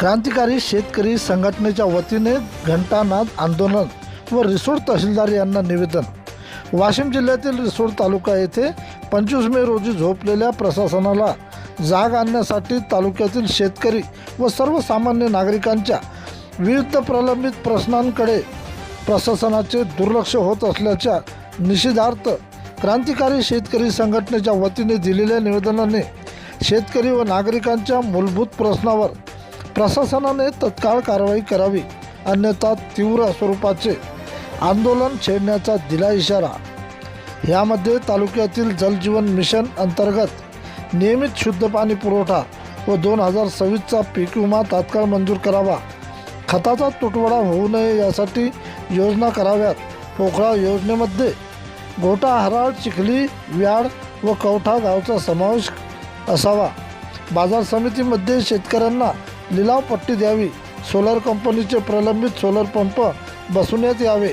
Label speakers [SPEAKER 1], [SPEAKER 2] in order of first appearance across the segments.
[SPEAKER 1] क्रांतिकारी शेतकरी संघटनेच्या वतीने घंटानाद आंदोलन व रिसोड तहसीलदार यांना निवेदन। वाशिम जिल्ह्यातील रिसोड तालुका येथे 25 मे रोजी झोपलेल्या प्रशासनाला जाग आणण्यासाठी तालुक्यातील शेतकरी व सर्वसामान्य नागरिकांच्या विविध प्रलंबित प्रश्नांकडे प्रशासनाचे दुर्लक्ष होत असल्याच्या निषेधार्थ क्रांतिकारी शेतकरी संघटनेच्या वतीने दिलेल्या निवेदनाने शेतकरी व नागरिकांच्या मूलभूत प्रश्नावर प्रशासनाने तत्काळ कारवाई करावी, अन्यथा तीव्र स्वरूपाचे आंदोलन छेडण्याचा दिला इशारा। यामध्ये तालुक्यातील जलजीवन मिशन अंतर्गत नियमित शुद्ध पाणी पुरवठा व 2026चा पीक विमा तात्काळ मंजूर करावा, खताचा तुटवडा होऊ नये यासाठी योजना कराव्यात। पोकळा योजनेमध्ये गोटा, हराळ, चिखली, व्याड व कवठा गावचा समावेश असावा। बाजार समितीमध्ये शेतकऱ्यांना लिलाव पट्टी द्यावी, सोलर कंपनीचे प्रलंबित सोलर पंप बसवण्यात यावे,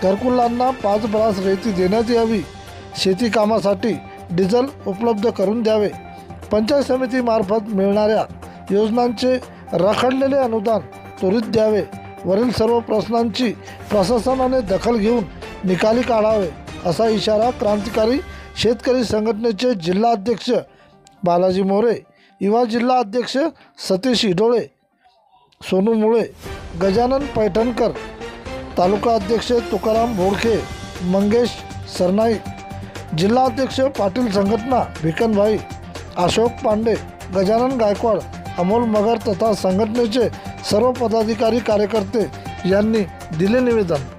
[SPEAKER 1] घरकुलांना 5 ब्रास रेती देण्यात यावी, शेती कामासाठी डिझेल उपलब्ध करून द्यावे, पंचायत समितीमार्फत मिळणाऱ्या योजनांचे रखडलेले अनुदान त्वरित द्यावे। वरील सर्व प्रश्नांची प्रशासनाने दखल घेऊन निकाली काढावे, असा इशारा क्रांतिकारी शेतकरी संघटनेचे जिल्हाध्यक्ष बालाजी मोरे, युवा जिल्हा अध्यक्ष सतीश इडोळे, सोनू मुळे, गजानन पैठणकर, तालुका अध्यक्ष तुकाराम बोडखे, मंगेश सरनाईक, जिल्हा अध्यक्ष पाटील संघटना भिकनभाई, अशोक पांडे, गजानन गायकवाड, अमोल मगर तथा संघटनेचे सर्व पदाधिकारी कार्यकर्ते यांनी दिले निवेदन।